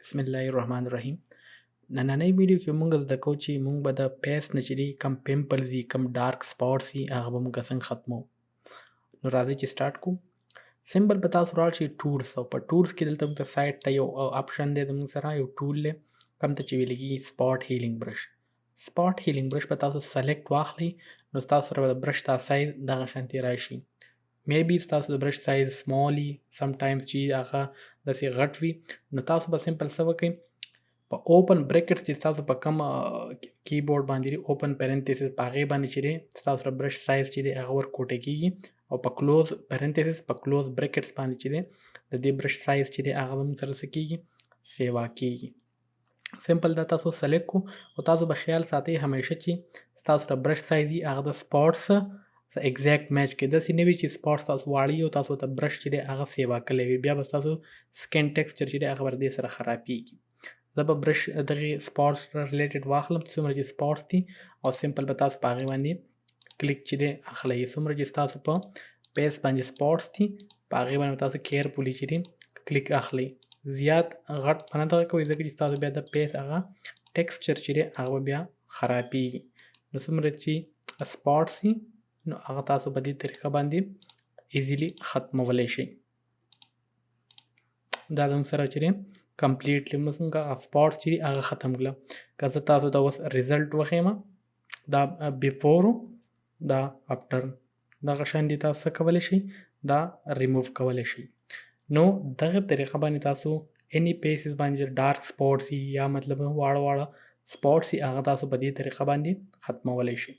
بسم الله الرحمن الرحیم. نننۍ ویډیو کې موږ زده کوو چې موږ به د فیس نه چې دي کم پیمپلز دي کم ډارک سپاټس دي هغه به موږ څنګه ختمو. نو راځئ چې سټارټ کوو. سمبل به تاسو راشئ ټولز او په ټولز کې دلته موږ ته سایډ ته یو آپشن دی زموږ سره یو ټول دی کوم ته چې ویل کېږي سپاټ هیلینګ برش. سپاټ هیلینګ برش به تاسو سلیکټ واخلئ نو تاسو سره به د برش دا سایز دغه شانتې راشي. میبي ستاسو د برش سایز سمال وي سم ټایمز چې هغه داسې غټ وي نو تاسو به سمپل څه وکئ په اوپن بریکټس چې ستاسو په کوم کیبورډ باندې دی اوپن پرنتیسس په هغې باندې چې دی ستاسو د برش سایز چې دی هغه ورکوټه کېږي او په کلوز پرنتیسس په کلوز بریکټس باندې چې دی د دې برش سایز چې دی هغه زموږ سره څه کېږي سیوا کېږي. سمپل دا تاسو سلیکټ کو او تاسو به خیال ساتئ همیشه چې ستاسو د برش سایز دی هغه د سپاټس ایگزیکټ میچ کې داسې نه وي چې سپاټس تاسو واړی او تاسو ته برش چې دی هغه سیوا کړی وي بیا به ستاسو سکن ټیکسچر چې دی هغه به دې سره خرابېږي. زه به برش دغې سپاټس ریلیټډ واخلم څومره چې سپاټس دي او سمپل به تاسو په هغې باندې کلیک چې دی اخلئ. څومره چې ستاسو په فیس باندې سپاټس دي په هغې باندې تاسو کیرفولي چې دی کلیک اخلئ. زیات غټ په نه دغه کوئ ځکه چې ستاسو بیا د فیس هغه ټیکسچر چې دی هغه بیا خرابېږي. نو څومره چې سپاټس وي نو هغه تاسو په دې طریقه باندې ایزیلی ختمولی شئ. دا زموږ سره چې دی کمپلیټلی موږ سپاټس چې دي هغه ختم کړله. که زه تاسو ته اوس ریزلټ وښیم دا بیفور دا آفټر دغه شان دي تاسو څه کولی شئ دا ریموو کولی شئ. نو دغه طریقه باندې تاسو اني فیسز باندې ډارک سپاټس یا مطلب واړه سپاټس هغه تاسو په دې طریقه باندې ختمولی شئ.